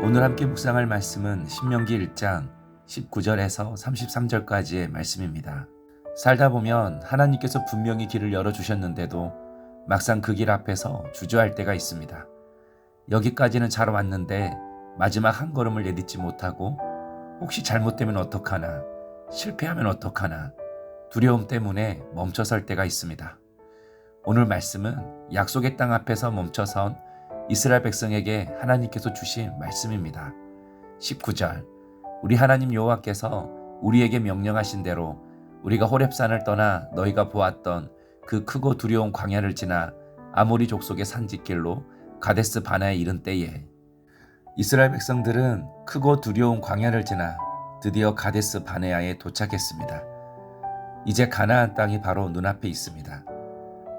오늘 함께 묵상할 말씀은 신명기 1장 19절에서 33절까지의 말씀입니다. 살다 보면 하나님께서 분명히 길을 열어주셨는데도 막상 그 길 앞에서 주저할 때가 있습니다. 여기까지는 잘 왔는데 마지막 한 걸음을 내딛지 못하고 혹시 잘못되면 어떡하나, 실패하면 어떡하나 두려움 때문에 멈춰설 때가 있습니다. 오늘 말씀은 약속의 땅 앞에서 멈춰선 이스라엘 백성에게 하나님께서 주신 말씀입니다. 19절, 우리 하나님 여호와께서 우리에게 명령하신 대로 우리가 호렙산을 떠나 너희가 보았던 그 크고 두려운 광야를 지나 아모리 족속의 산지길로 가데스 바네아에 이른 때에, 이스라엘 백성들은 크고 두려운 광야를 지나 드디어 가데스 바네아에 도착했습니다. 이제 가나안 땅이 바로 눈앞에 있습니다.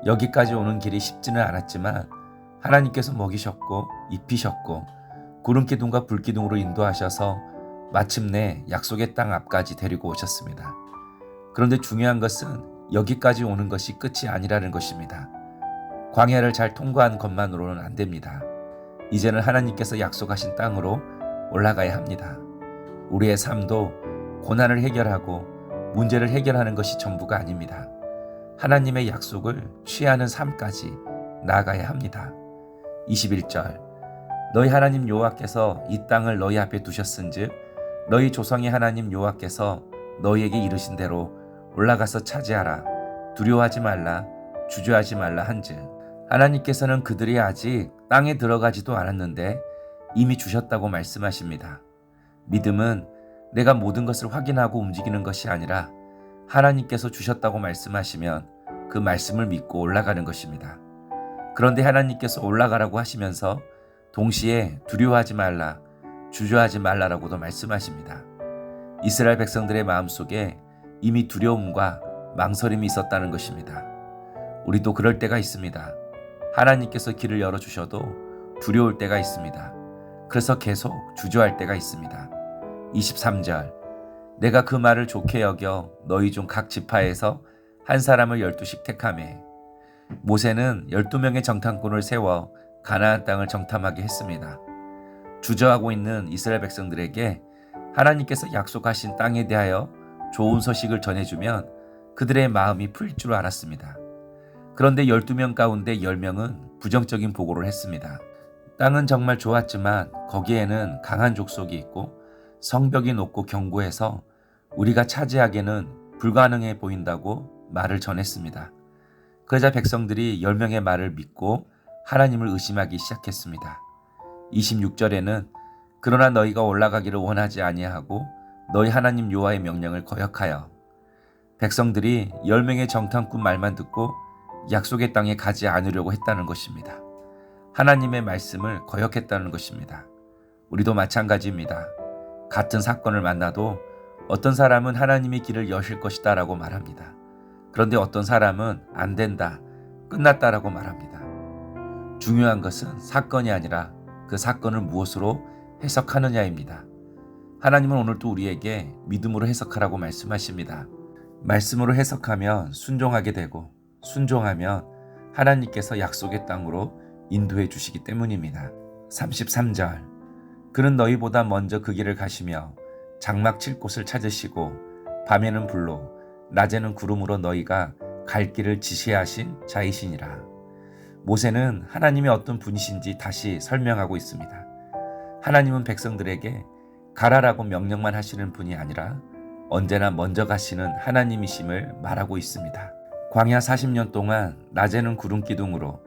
여기까지 오는 길이 쉽지는 않았지만 하나님께서 먹이셨고 입히셨고 구름기둥과 불기둥으로 인도하셔서 마침내 약속의 땅 앞까지 데리고 오셨습니다. 그런데 중요한 것은 여기까지 오는 것이 끝이 아니라는 것입니다. 광야를 잘 통과한 것만으로는 안 됩니다. 이제는 하나님께서 약속하신 땅으로 올라가야 합니다. 우리의 삶도 고난을 해결하고 문제를 해결하는 것이 전부가 아닙니다. 하나님의 약속을 취하는 삶까지 나아가야 합니다. 21절, 너희 하나님 여호와께서 이 땅을 너희 앞에 두셨은즉 너희 조상의 하나님 여호와께서 너희에게 이르신 대로 올라가서 차지하라. 두려워하지 말라, 주저하지 말라 한즉, 하나님께서는 그들이 아직 땅에 들어가지도 않았는데 이미 주셨다고 말씀하십니다. 믿음은 내가 모든 것을 확인하고 움직이는 것이 아니라 하나님께서 주셨다고 말씀하시면 그 말씀을 믿고 올라가는 것입니다. 그런데 하나님께서 올라가라고 하시면서 동시에 두려워하지 말라, 주저하지 말라라고도 말씀하십니다. 이스라엘 백성들의 마음속에 이미 두려움과 망설임이 있었다는 것입니다. 우리도 그럴 때가 있습니다. 하나님께서 길을 열어주셔도 두려울 때가 있습니다. 그래서 계속 주저할 때가 있습니다. 23절, 내가 그 말을 좋게 여겨 너희 중 각 지파에서 한 사람을 12씩 택하매, 모세는 12명의 정탐꾼을 세워 가나안 땅을 정탐하게 했습니다. 주저하고 있는 이스라엘 백성들에게 하나님께서 약속하신 땅에 대하여 좋은 소식을 전해주면 그들의 마음이 풀릴 줄 알았습니다. 그런데 12명 가운데 10명은 부정적인 보고를 했습니다. 땅은 정말 좋았지만 거기에는 강한 족속이 있고 성벽이 높고 견고해서 우리가 차지하기는 불가능해 보인다고 말을 전했습니다. 그러자 백성들이 10명의 말을 믿고 하나님을 의심하기 시작했습니다. 26절에는 그러나 너희가 올라가기를 원하지 아니하고 너희 하나님 여호와의 명령을 거역하여, 백성들이 10명의 정탐꾼 말만 듣고 약속의 땅에 가지 않으려고 했다는 것입니다. 하나님의 말씀을 거역했다는 것입니다. 우리도 마찬가지입니다. 같은 사건을 만나도 어떤 사람은 하나님의 길을 여실 것이다 라고 말합니다. 그런데 어떤 사람은 안 된다, 끝났다라고 말합니다. 중요한 것은 사건이 아니라 그 사건을 무엇으로 해석하느냐입니다. 하나님은 오늘도 우리에게 믿음으로 해석하라고 말씀하십니다. 말씀으로 해석하면 순종하게 되고 순종하면 하나님께서 약속의 땅으로 인도해 주시기 때문입니다. 33절, 그는 너희보다 먼저 그 길을 가시며 장막 칠 곳을 찾으시고 밤에는 불로 낮에는 구름으로 너희가 갈 길을 지시하신 자이시니라. 모세는 하나님이 어떤 분이신지 다시 설명하고 있습니다. 하나님은 백성들에게 가라라고 명령만 하시는 분이 아니라 언제나 먼저 가시는 하나님이심을 말하고 있습니다. 광야 40년 동안 낮에는 구름기둥으로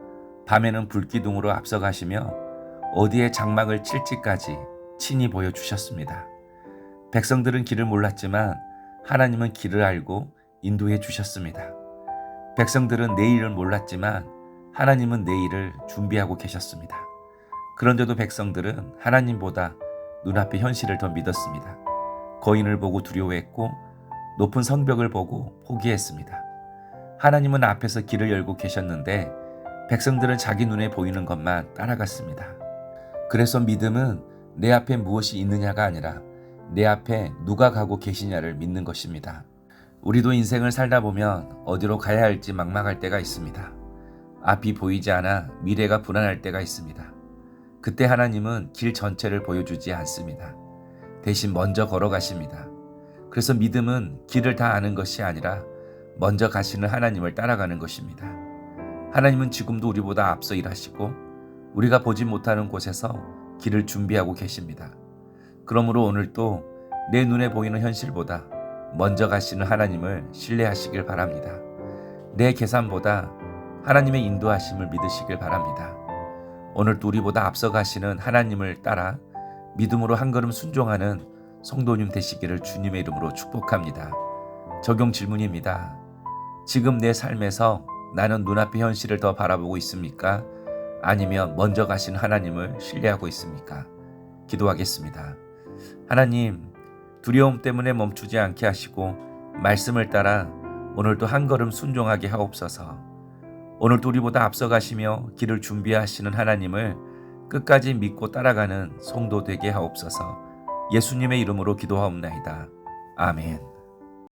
밤에는 불기둥으로 앞서가시며 어디에 장막을 칠지까지 친히 보여주셨습니다. 백성들은 길을 몰랐지만 하나님은 길을 알고 인도해 주셨습니다. 백성들은 내일을 몰랐지만 하나님은 내일을 준비하고 계셨습니다. 그런데도 백성들은 하나님보다 눈앞의 현실을 더 믿었습니다. 거인을 보고 두려워했고 높은 성벽을 보고 포기했습니다. 하나님은 앞에서 길을 열고 계셨는데 백성들은 자기 눈에 보이는 것만 따라갔습니다. 그래서 믿음은 내 앞에 무엇이 있느냐가 아니라 내 앞에 누가 가고 계시냐를 믿는 것입니다. 우리도 인생을 살다 보면 어디로 가야 할지 막막할 때가 있습니다. 앞이 보이지 않아 미래가 불안할 때가 있습니다. 그때 하나님은 길 전체를 보여주지 않습니다. 대신 먼저 걸어가십니다. 그래서 믿음은 길을 다 아는 것이 아니라 먼저 가시는 하나님을 따라가는 것입니다. 하나님은 지금도 우리보다 앞서 일하시고 우리가 보지 못하는 곳에서 길을 준비하고 계십니다. 그러므로 오늘도 내 눈에 보이는 현실보다 먼저 가시는 하나님을 신뢰하시길 바랍니다. 내 계산보다 하나님의 인도하심을 믿으시길 바랍니다. 오늘도 우리보다 앞서 가시는 하나님을 따라 믿음으로 한 걸음 순종하는 성도님 되시기를 주님의 이름으로 축복합니다. 적용 질문입니다. 지금 내 삶에서 나는 눈앞의 현실을 더 바라보고 있습니까? 아니면 먼저 가신 하나님을 신뢰하고 있습니까? 기도하겠습니다. 하나님, 두려움 때문에 멈추지 않게 하시고 말씀을 따라 오늘도 한 걸음 순종하게 하옵소서. 오늘도 우리보다 앞서 가시며 길을 준비하시는 하나님을 끝까지 믿고 따라가는 성도 되게 하옵소서. 예수님의 이름으로 기도하옵나이다. 아멘.